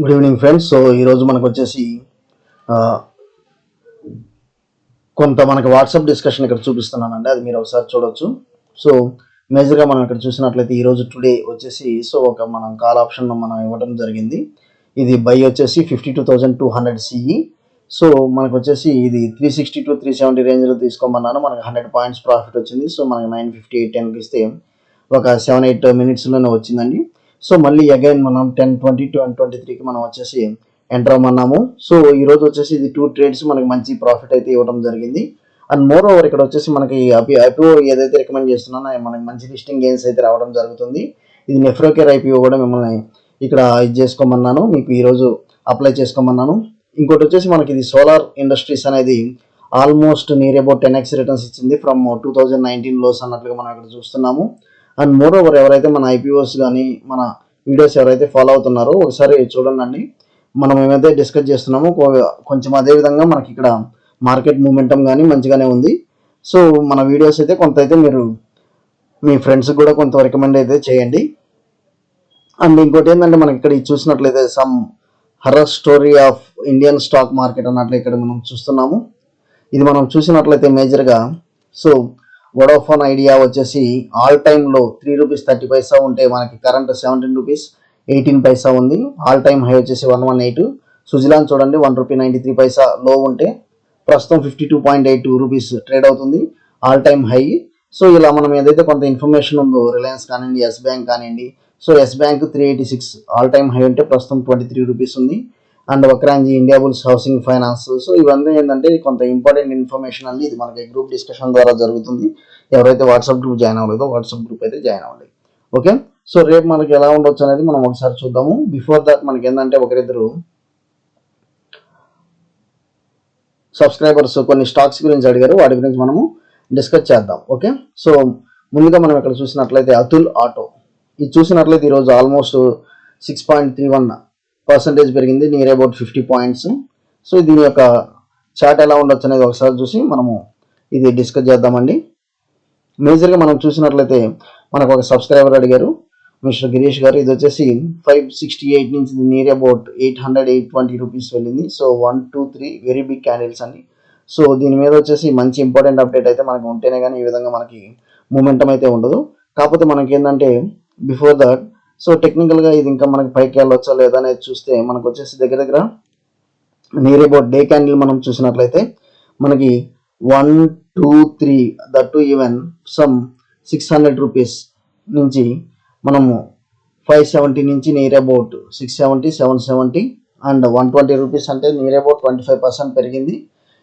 Good evening friends. So ఈరోజు మనకు వచ్చేసి ఆ, కొంత మనకి వాట్సాప్ డిస్కషన్ ఇక్కడ చూపిస్తున్నానండి, అది మీరు ఒకసారి చూడొచ్చు. సో మేజర్గా మనం ఇక్కడ చూసినట్లయితే ఈరోజు టుడే వచ్చేసి ఒక మనం కాల్ ఆప్షన్ మనం ఇవ్వడం జరిగింది. ఇది బై వచ్చేసి 52,200 సిఈ. సో మనకు వచ్చేసి ఇది 360 to 370 రేంజ్లో తీసుకోమన్నాను. మనకు 100 పాయింట్స్ ప్రాఫిట్ వచ్చింది. సో మనకి 958 ఇస్తే ఒక 7-8 మినిట్స్లోనే వచ్చిందండి. సో మళ్ళీ అగైన్ మనం 10:20 to 10:23కి మనం వచ్చేసి ఎంటర్ అవ్వమన్నాము. సో ఈరోజు వచ్చేసి ఇది 2 ట్రేడ్స్ మనకి మంచి ప్రాఫిట్ అయితే ఇవ్వడం జరిగింది. అండ్ మోర్ ఓవర్ ఇక్కడ వచ్చేసి మనకి ఐపీఓ ఏదైతే రికమెండ్ చేస్తున్నానో మనకి మంచి లిస్టింగ్ గెయిన్స్ అయితే రావడం జరుగుతుంది. ఇది నెఫ్రోకేర్ ఐపీఓ కూడా మిమ్మల్ని ఇక్కడ ఇది చేసుకోమన్నాను, మీకు ఈరోజు అప్లై చేసుకోమన్నాను. ఇంకోటి వచ్చేసి మనకి ఇది సోలార్ ఇండస్ట్రీస్ అనేది almost near about 10x returns ఇచ్చింది ఫ్రమ్ 2019 లోస్ అన్నట్లుగా మనం ఇక్కడ చూస్తున్నాము. అండ్ మోర్ ఓవర్ ఎవరైతే మన ఐపీఓస్ కానీ మన వీడియోస్ ఎవరైతే ఫాలో అవుతున్నారో ఒకసారి చూడండి. మనం ఏమైతే డిస్కస్ చేస్తున్నామో కొంచెం అదే విధంగా మనకి ఇక్కడ మార్కెట్ మూమెంటం కానీ మంచిగానే ఉంది. సో మన వీడియోస్ అయితే కొంత అయితే మీరు మీ ఫ్రెండ్స్కి కూడా కొంత రికమెండ్ అయితే చేయండి. అండ్ ఇంకోటి ఏంటంటే మనకి ఇక్కడ చూసినట్లయితే some horror story of Indian stock market అన్నట్లు ఇక్కడ మనం చూస్తున్నాము. ఇది మనం చూసినట్లయితే మేజర్గా సో వోడాఫోన్ ఐడియా వచ్చేసి ఆల్ టైమ్లో ₹3.30 ఉంటే మనకి కరెంట్ ₹17.18 ఉంది. ఆల్ టైమ్ హై వచ్చేసి 118. సుజిలాన్ చూడండి ₹1.93 లో ఉంటే ప్రస్తుతం ₹52.82 ట్రేడ్ అవుతుంది, ఆల్ టైమ్ హై. సో ఇలా మనం ఏదైతే కొంత ఇన్ఫర్మేషన్ ఉందో రిలయన్స్ కానివ్వండి, ఎస్ బ్యాంక్ కానివ్వండి. So Yes Bank 386 all time high ఉంటే ప్రస్తుతం ₹23 ఉంది. And Vakrangee, Indiabulls Housing Finance. So ఇవన్నీ ఏంటంటే కొంత ఇంపార్టెంట్ ఇన్ఫర్మేషన్ అండి. ఇది మనకి గ్రూప్ డిస్కషన్ ద్వారా జరుగుతుంది. ఎవరైతే వాట్సాప్ గ్రూప్ జాయిన్ అవ్వలేదో వాట్సాప్ గ్రూప్ అయితే జాయిన్ అవ్వండి. ఓకే. సో రేపు మనకి ఎలా ఉండొచ్చు అనేది మనం ఒకసారి చూద్దాము. బిఫోర్ దట్ మనకి ఏంటంటే ఒకరిద్దరు సబ్స్క్రైబర్స్ కొన్ని స్టాక్స్ గురించి అడిగారు, వాటి గురించి మనము డిస్కస్ చేద్దాం. ఓకే. సో ముందుగా మనం ఇక్కడ చూసినట్లయితే అతుల్ ఆటో, ఇది చూసినట్లయితే ఈరోజు ఆల్మోస్ట్ 6.31% పెరిగింది, నియర్ అబౌట్ 50 పాయింట్స్. సో దీని యొక్క చార్ట్ ఎలా ఉండొచ్చు అనేది ఒకసారి చూసి మనము ఇది డిస్కస్ చేద్దామండి. మేజర్గా మనం చూసినట్లయితే మనకు ఒక సబ్స్క్రైబర్ అడిగారు, మిస్టర్ గిరీష్ గారు. ఇది వచ్చేసి 568 నుంచి నియర్ అబౌట్ 800-820 రూపీస్ వెళ్ళింది. సో 1, 2, 3 వెరీ బిగ్ క్యాండిల్స్ అండి. సో దీని మీద వచ్చేసి మంచి ఇంపార్టెంట్ అప్డేట్ అయితే మనకి ఉంటేనే కానీ ఈ విధంగా మనకి మూమెంటం అయితే ఉండదు. కాకపోతే మనకి ఏంటంటే బిఫోర్ దట్ సో టెక్నికల్గా ఇది ఇంకా మనకి పైకి వెళ్ళొచ్చా లేదా అనేది చూస్తే మనకు వచ్చేసి దగ్గర దగ్గర నియర్ అబౌట్ డే క్యాండిల్ మనం చూసినట్లయితే మనకి 1, 2, 3 that to even some 600 rupees నుంచి మనము 570 నుంచి నియర్ అబౌట్ 670, 770 అండ్ 120 రూపీస్ అంటే నియర్ అబౌట్ 25% పెరిగింది.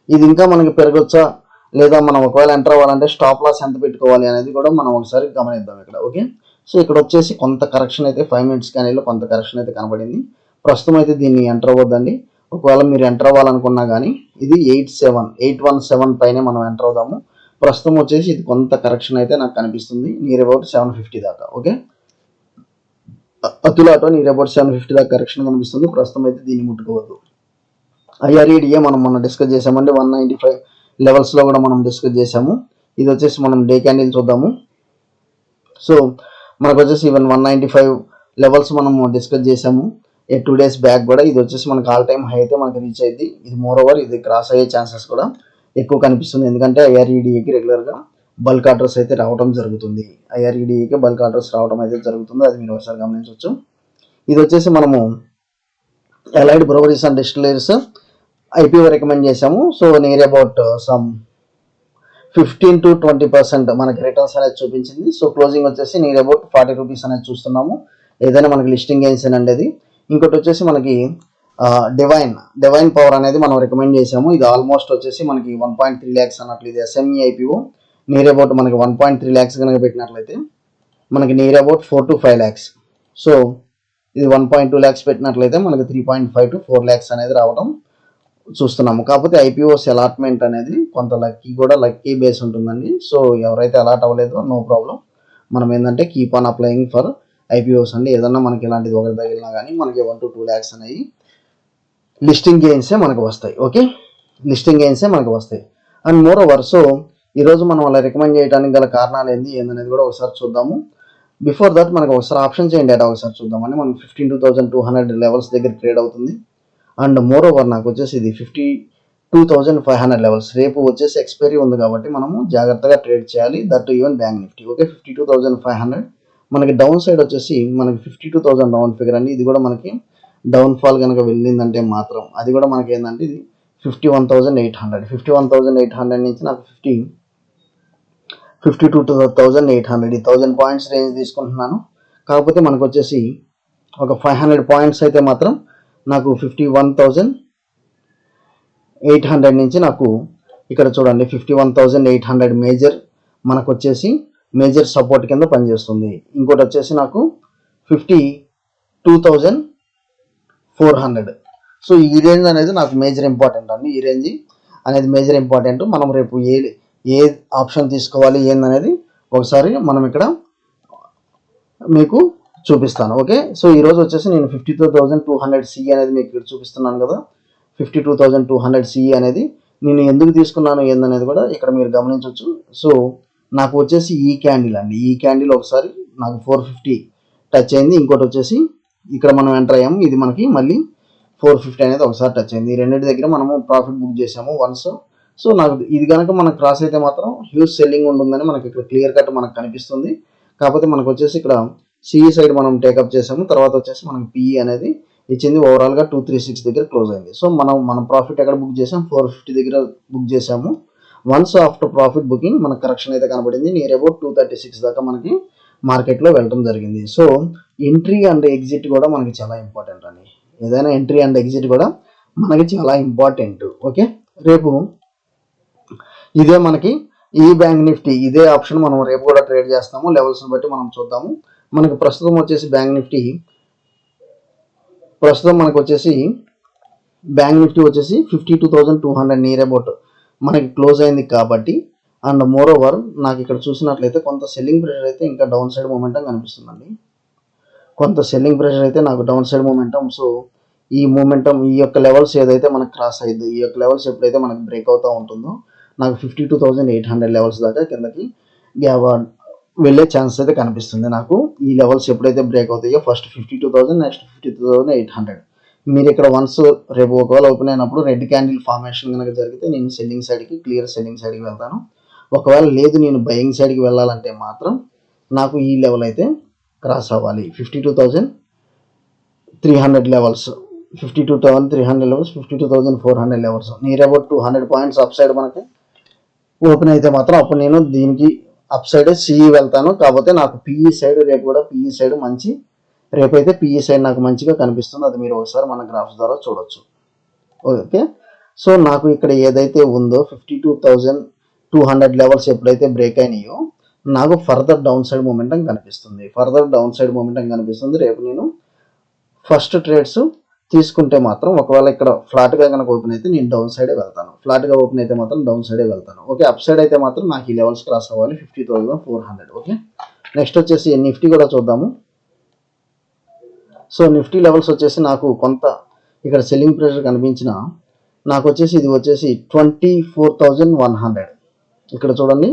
ఇది ఇంకా మనకి పెరగొచ్చా లేదా మనం ఒకవేళ ఎంటర్ అవ్వాలంటే స్టాప్ లాస్ ఎంత పెట్టుకోవాలి అనేది కూడా మనం ఒకసారి గమనిద్దాం ఇక్కడ. ఓకే. సో ఇక్కడ వచ్చేసి కొంత కరెక్షన్ అయితే 5 మినిట్స్ క్యాండిల్లో కొంత కరెక్షన్ అయితే కనబడింది. ప్రస్తుతం అయితే దీన్ని ఎంటర్ అవ్వద్దండి. ఒకవేళ మీరు ఎంటర్ అవ్వాలనుకున్నా కానీ ఇది 817 పైనే మనం ఎంటర్ అవుదాము. ప్రస్తుతం వచ్చేసి ఇది కొంత కరెక్షన్ అయితే నాకు కనిపిస్తుంది, నియర్ అబౌట్ 750 దాకా. Okay. Atul auto near about 750 దాకా కరెక్షన్ కనిపిస్తుంది. ప్రస్తుతం అయితే దీన్ని ముట్టుకోవద్దు. ఐఆర్ఈడిఏ మనం మొన్న డిస్కస్ చేసామండి, 195 లెవెల్స్లో కూడా మనం డిస్కస్ చేసాము. ఇది వచ్చేసి మనం డే క్యాండిల్ చూద్దాము. సో మనకు వచ్చేసి ఈవెన్ 195 లెవెల్స్ మనము డిస్కస్ చేసాము 2 days బ్యాక్ కూడా. ఇది వచ్చేసి మనకి ఆల్ టైమ్ హై అయితే మనకి రీచ్ అయింది. ఇది మోర్ ఓవర్ ఇది క్రాస్ అయ్యే ఛాన్సెస్ కూడా ఎక్కువ కనిపిస్తుంది, ఎందుకంటే ఐఆర్ఈడిఏకి రెగ్యులర్గా బల్క్ ఆర్డర్స్ అయితే రావడం జరుగుతుంది. ఐఆర్ఈడిఏకి బల్క్ ఆర్డర్స్ రావడం అయితే జరుగుతుంది, అది మీరు ఒకసారి గమనించవచ్చు. ఇది వచ్చేసి మనము Allied Breweries and Distilleries IPO recommend చేసాము. So near about some 15 to 20% మనకి రిటర్న్స్ అనేది చూపించింది. సో క్లోజింగ్ వచ్చేసి నియర్ అబౌట్ 40 రూపీస్ అనేది చూస్తున్నాము. ఏదైనా మనకి లిస్టింగ్ గెయిన్స్ అనేది. ఇంకోటి వచ్చేసి మనకి డివైన్ పవర్ అనేది మనం రికమెండ్ చేసాము. ఇది ఆల్మోస్ట్ వచ్చేసి మనకి 1.3 lakhs అన్నట్లు. ఇది ఎస్ఎంఈ ఐపీఓ నియర్ అబౌట్ మనకి 1.3 lakhs కనుక పెట్టినట్లయితే మనకి near about 4 to 5 lakhs. So ఇది 1.2 lakhs పెట్టినట్లయితే మనకి 3.5 to 4 lakhs అనేది రావడం చూస్తున్నాము. కాకపోతే ఐపీఓస్ అలాట్మెంట్ అనేది కొంత లక్కీ బేస్ ఉంటుందండి. సో ఎవరైతే అలాట్ అవ్వలేదో నో ప్రాబ్లం, మనం ఏంటంటే keep on applying for IPOs అండి. ఏదన్నా మనకి ఇలాంటిది ఒకటి తగిలినా కానీ మనకి 1 to 2 lakhs అనేవి లిస్టింగ్ గెయిన్సే మనకు వస్తాయి. ఓకే. లిస్టింగ్ గెయిన్సే మనకు వస్తాయి. అండ్ మోర్ ఓవర్ సో ఈరోజు మనం అలా రికమెండ్ చేయడానికి గల కారణాలు ఏందనేది కూడా ఒకసారి చూద్దాము. బిఫోర్ దట్ మనకు ఒకసారి ఆప్షన్ చేయండి డేటా ఒకసారి చూద్దామని. మనకు 52,200 లెవెల్స్ దగ్గర ట్రేడ్ అవుతుంది. అండ్ మోర్ ఓవర్ నాకు వచ్చేసి ఇది 52,500 లెవెల్స్. రేపు వచ్చేసి ఎక్స్పైరీ ఉంది కాబట్టి మనము జాగ్రత్తగా ట్రేడ్ చేయాలి. That even bank Nifty. Okay, 52,500 మనకి డౌన్ సైడ్ వచ్చేసి మనకి 52,000 డౌన్ ఫిగర్ అండి. ఇది కూడా మనకి డౌన్ ఫాల్ కనుక వెళ్ళిందంటే మాత్రం అది కూడా మనకి ఏంటంటే ఇది 51,800 నుంచి నాకు 52,800 ఈ 1000 పాయింట్స్ రేంజ్ తీసుకుంటున్నాను. కాకపోతే మనకు వచ్చేసి ఒక 500 పాయింట్స్ అయితే మాత్రం నాకు 51,800 నుంచి నాకు ఇక్కడ చూడండి 51,800 మేజర్ మనకు వచ్చేసి మేజర్ సపోర్ట్ కింద పనిచేస్తుంది. ఇంకోటి వచ్చేసి నాకు 52,400. సో ఈ రేంజ్ అనేది నాకు మేజర్ ఇంపార్టెంట్ అండి. ఈ రేంజ్ అనేది మేజర్ ఇంపార్టెంట్. మనం రేపు ఏ ఆప్షన్ తీసుకోవాలి ఏందనేది ఒకసారి మనం ఇక్కడ మీకు చూపిస్తాను. ఓకే, సో ఈరోజు వచ్చేసి నేను 52,200 సిఈ అనేది మీకు ఇక్కడ చూపిస్తున్నాను కదా. 52,200 సిఈ అనేది నేను ఎందుకు తీసుకున్నాను ఏందనేది కూడా ఇక్కడ మీరు గమనించవచ్చు. సో నాకు వచ్చేసి ఈ క్యాండిల్ అండి. ఈ క్యాండిల్ ఒకసారి నాకు 450 టచ్ అయింది. ఇంకోటి వచ్చేసి ఇక్కడ మనం ఎంటర్ అయ్యాము. ఇది మనకి మళ్ళీ 450 అనేది ఒకసారి టచ్ అయింది. ఈ రెండింటి దగ్గర మనము ప్రాఫిట్ బుక్ చేసాము వన్స్. సో నాకు ఇది కనుక మనకు క్రాస్ అయితే మాత్రం హ్యూజ్ సెల్లింగ్ ఉంటుందని మనకి ఇక్కడ క్లియర్ కట్ మనకు కనిపిస్తుంది. కాకపోతే మనకు వచ్చేసి ఇక్కడ సిఈ సైడ్ మనం టేకప్ చేసాము. తర్వాత వచ్చేసి మనకి పిఈ అనేది ఇచ్చింది. ఓవరాల్గా 236 దగ్గర క్లోజ్ అయింది. సో మనం ప్రాఫిట్ ఎక్కడ బుక్ చేసాం, 450 దగ్గర బుక్ చేసాము. వన్స్ ఆఫ్టర్ ప్రాఫిట్ బుకింగ్ మనకు కరెక్షన్ అయితే కనబడింది. నియర్ అబౌట్ 236 దాకా మనకి మార్కెట్లో వెళ్ళడం జరిగింది. సో ఎంట్రీ అండ్ ఎగ్జిట్ కూడా మనకి చాలా ఇంపార్టెంట్ అండి. ఏదైనా ఎంట్రీ అండ్ ఎగ్జిట్ కూడా మనకి చాలా ఇంపార్టెంట్. ఓకే, రేపు ఇదే మనకి ఈ బ్యాంక్ నిఫ్టీ ఇదే ఆప్షన్ మనం రేపు కూడా ట్రేడ్ చేస్తాము. లెవెల్స్ని బట్టి మనం చూద్దాము. మనకి ప్రస్తుతం వచ్చేసి బ్యాంక్ నిఫ్టీ వచ్చేసి 52,200 నియర్ అబౌట్ మనకి క్లోజ్ అయింది కాబట్టి. అండ్ మోర్ ఓవర్ నాకు ఇక్కడ చూసినట్లయితే కొంత సెల్లింగ్ ప్రెషర్ అయితే ఇంకా డౌన్ సైడ్ మూమెంటం కనిపిస్తుందండి. కొంత సెల్లింగ్ ప్రెషర్ అయితే నాకు డౌన్ సైడ్ మూమెంటం. సో ఈ మూమెంటం ఈ యొక్క లెవెల్స్ ఏదైతే మనకు క్రాస్ అయ్యిందో, ఈ యొక్క లెవెల్స్ ఎప్పుడైతే మనకు బ్రేక్ అవుతూ ఉంటుందో నాకు 52,800 లెవెల్స్ దాకా కిందకి వెళ్ళే ఛాన్స్ అయితే కనిపిస్తుంది. నాకు ఈ లెవెల్స్ ఎప్పుడైతే బ్రేక్ అవుతాయో ఫస్ట్ 52,000, నెక్స్ట్ 52,800. మీరు ఇక్కడ వన్స్ రేపు ఒకవేళ ఓపెన్ అయినప్పుడు రెడ్ క్యాండిల్ ఫార్మేషన్ కనుక జరిగితే నేను సెల్లింగ్ సైడ్కి క్లియర్ సెల్లింగ్ సైడ్కి వెళ్తాను. ఒకవేళ లేదు నేను బయింగ్ సైడ్కి వెళ్ళాలంటే మాత్రం నాకు ఈ లెవెల్ అయితే క్రాస్ అవ్వాలి. 52,300 levels, 52,300 levels, 52,400 levels. Near about 200 points up side మనకి ఓపెన్ అయితే మాత్రం అప్పుడు నేను దీనికి అప్ సైడ్ సిఈ వెళ్తాను. కాకపోతే నాకు పిఈ సైడ్ రేపు కూడా పిఈ సైడ్ మంచి రేపైతే పిఈ సైడ్ నాకు మంచిగా కనిపిస్తుంది. అది మీరు ఒకసారి మన గ్రాఫ్స్ ద్వారా చూడొచ్చు. ఓకే, సో నాకు ఇక్కడ ఏదైతే ఉందో 52,200 లెవెల్స్ ఎప్పుడైతే బ్రేక్ అయినాయో నాకు ఫర్దర్ డౌన్ సైడ్ మూమెంటం కనిపిస్తుంది. రేపు నేను ఫస్ట్ ట్రేడ్స్ తీసుకుంటే మాత్రం ఒకవేళ ఇక్కడ ఫ్లాట్గా కనుక ఓపెన్ అయితే నేను డౌన్ సైడే వెళ్తాను. ఫ్లాట్గా ఓపెన్ అయితే మాత్రం డౌన్ సైడే వెళ్తాను. ఓకే, అప్ సైడ్ అయితే మాత్రం నాకు ఈ లెవెల్స్ క్రాస్ అవ్వాలి 50,400. ఓకే, నెక్స్ట్ వచ్చేసి నిఫ్టీ కూడా చూద్దాము. సో నిఫ్టీ లెవెల్స్ వచ్చేసి నాకు కొంత ఇక్కడ సెల్లింగ్ ప్రెషర్ కనిపించిన నాకు వచ్చేసి ఇది వచ్చేసి 24,100. ఇక్కడ చూడండి,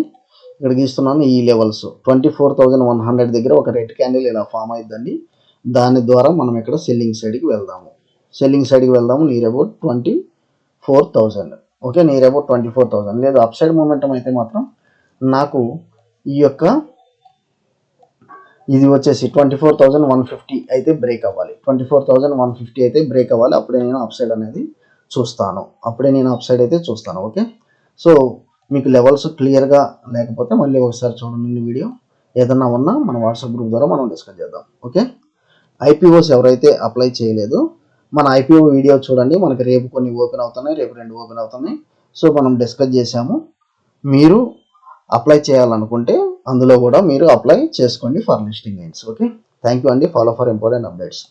ఇక్కడ గీస్తున్నాను ఈ లెవెల్స్ 24,100 దగ్గర ఒక రెడ్ క్యాండిల్ ఇలా ఫామ్ అయిద్దండి. దాని ద్వారా మనం ఇక్కడ సెల్లింగ్ సైడ్కి వెళ్దాము near about 24,000. Okay, near about 24,000. లేదు అప్ సైడ్ మూమెంటం అయితే మాత్రం నాకు ఈ యొక్క ఇది వచ్చేసి 24,150 అయితే బ్రేక్ అవ్వాలి. 24,150 అయితే బ్రేక్ అవ్వాలి. అప్పుడే నేను అప్ సైడ్ అనేది చూస్తాను. ఓకే, సో మీకు లెవెల్స్ క్లియర్గా లేకపోతే మళ్ళీ ఒకసారి చూడండి వీడియో. ఏదన్నా ఉన్నా మన వాట్సాప్ గ్రూప్ ద్వారా మనం డిస్కస్ చేద్దాం. ఓకే, ఐపీఓస్ ఎవరైతే అప్లై చేయలేదో మన ఐపీఓ వీడియో చూడండి. మనకి రేపు కొన్ని ఓపెన్ అవుతున్నాయి, రేపు 2 ఓపెన్ అవుతున్నాయి. సో మనం డిస్కస్ చేసాము. మీరు అప్లై చేయాలనుకుంటే అందులో కూడా మీరు అప్లై చేసుకోండి for listing gains. Okay, thank you అండి. Follow for important updates.